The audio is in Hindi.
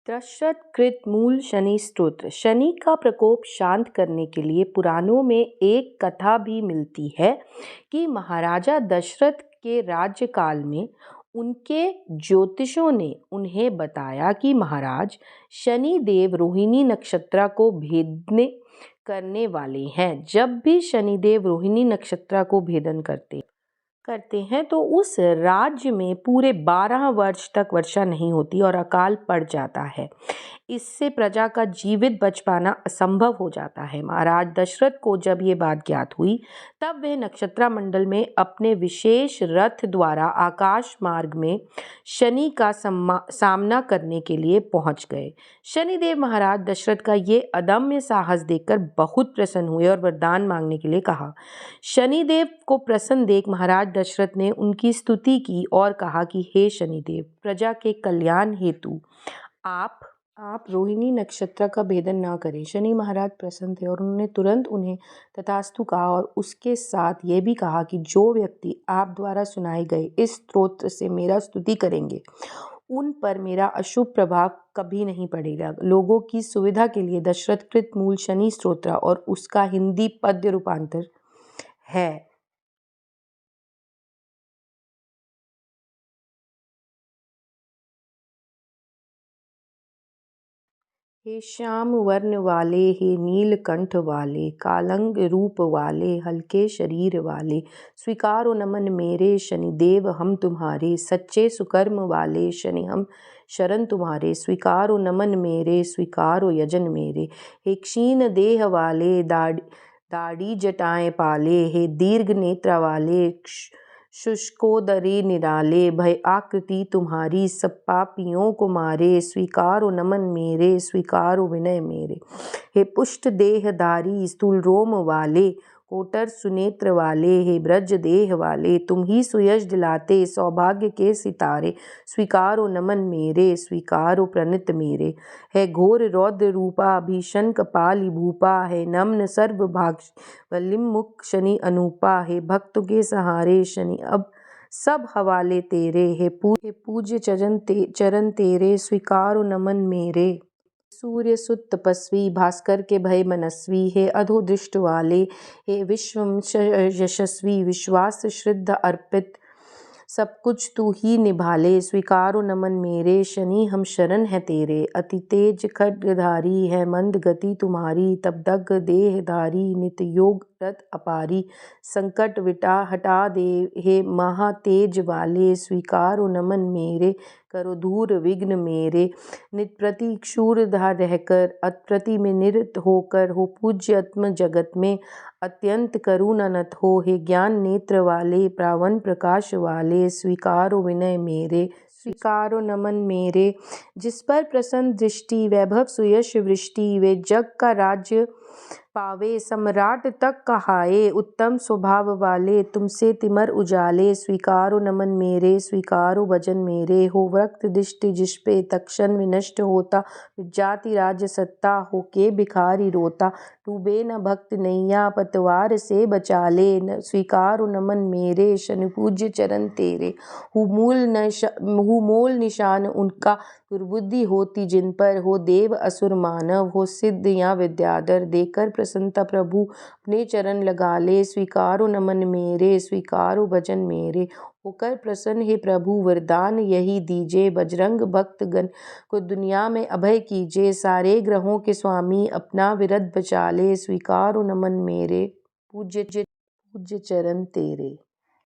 दशरथ कृत मूल शनि स्तोत्र। शनि का प्रकोप शांत करने के लिए पुराणों में एक कथा भी मिलती है कि महाराजा दशरथ के राज्यकाल में उनके ज्योतिषों ने उन्हें बताया कि महाराज शनि देव रोहिणी नक्षत्र को भेदने करने वाले हैं। जब भी शनिदेव रोहिणी नक्षत्र को भेदन करते हैं तो उस राज्य में पूरे 12 वर्ष तक वर्षा नहीं होती और अकाल पड़ जाता है। इससे प्रजा का जीवित बच पाना असंभव हो जाता है। महाराज दशरथ को जब ये बात ज्ञात हुई तब वे नक्षत्र मंडल में अपने विशेष रथ द्वारा आकाश मार्ग में शनि का सामना करने के लिए पहुंच गए। शनिदेव महाराज दशरथ का ये अदम्य साहस देखकर बहुत प्रसन्न हुए और वरदान मांगने के लिए कहा। शनिदेव को प्रसन्न देख महाराज दशरथ ने उनकी स्तुति की और कहा कि हे शनिदेव, प्रजा के कल्याण हेतु आप रोहिणी नक्षत्र का भेदन ना करें। शनि महाराज प्रसन्न थे और उन्होंने तुरंत उन्हें तथास्तु कहा और उसके साथ ये भी कहा कि जो व्यक्ति आप द्वारा सुनाए गए इस स्तोत्र से मेरा स्तुति करेंगे उन पर मेरा अशुभ प्रभाव कभी नहीं पड़ेगा। लोगों की सुविधा के लिए दशरथ कृत मूल शनि स्तोत्र और उसका हिंदी पद्य रूपांतर है। हे श्याम वर्ण वाले, हे नीलकंठ वाले, कालंग रूप वाले, हल्के शरीर वाले, स्वीकारो नमन मेरे शनिदेव हम तुम्हारे। सच्चे सुकर्म वाले शनि हम शरण तुम्हारे। स्वीकारो नमन मेरे, स्वीकारो यजन मेरे। हे क्षीण देह वाले, दाढ़ी जटाएं पाले, हे दीर्घ नेत्र वाले, शुष्कोदरी निराले, भय आकृति तुम्हारी, सब पापियों को मारे। स्वीकारो नमन मेरे, स्वीकारो विनय मेरे। हे पुष्ट देहधारी, स्थूल रोम वाले, कोटर सुनेत्र वाले, हे ब्रज देह वाले, तुम ही सुयश दिलाते सौभाग्य के सितारे। स्वीकारो नमन मेरे, स्वीकारो प्रणित मेरे। है घोर रौद्र रूपा, भीषण कपाली भूपा, है नम्न सर्वभाग वलिमुख शनि अनूपा, हे भक्तों के सहारे शनि अब सब हवाले तेरे। हे पूज्य चरण तेरे, स्वीकारो नमन मेरे। सूर्य सुत तपस्वी, भास्कर के भय मनस्वी, हे अधो दृष्ट वाले, हे विश्व यशस्वी, विश्वास श्रद्धा अर्पित, सब कुछ तू ही निभाले। स्वीकारो नमन मेरे शनि हम शरण है तेरे। अति तेज खड्गधारी है मंद गति तुम्हारी, तब दग्ध देहधारी नित योग रत अपारी। संकट हटा दे हे महातेज वाले, स्वीकारो नमन मेरे, करो दूर विघ्न मेरे। नित प्रति क्षूरधार रहकर अतप्रति में निरत होकर, हो पूज्य आत्म जगत में अत्यंत करुणानत हो। हे ज्ञान नेत्र वाले, प्रावन प्रकाश वाले, स्वीकारो विनय मेरे। स्वीकारो नमन मेरे। जिस पर प्रसन्न दृष्टि, वैभव सुयश वृष्टि, वे जग का राज्य पावे, सम्राट तक कहाए। उत्तम स्वभाव वाले, तुमसे तिमर उजाले। स्वीकारो नमन मेरे, स्वीकारो भजन मेरे। हो वक्त दृष्टि जिस पे तक्षण विनष्ट होता, जाति राज्य सत्ता हो के भिखारी रोता। डूबे न भक्त नैया, पतवार से बचा ले। स्वीकारो नमन मेरे, शनि पूज्य चरण तेरे। हूँ मूल निशान उनका, दुर्बुद्धि होती जिन पर, हो देव असुर मानव, हो सिद्ध या विद्याधर। देकर प्रसन्नता प्रभु अपने चरण लगा ले। स्वीकारो नमन मेरे, स्वीकारो भजन मेरे। होकर प्रसन्न हे प्रभु, वरदान यही दीजे। बजरंग भक्त गण को दुनिया में अभय कीजिए, सारे ग्रहों के स्वामी अपना विरद बचा ले। स्वीकारो नमन मेरे, पूज्य चरण तेरे।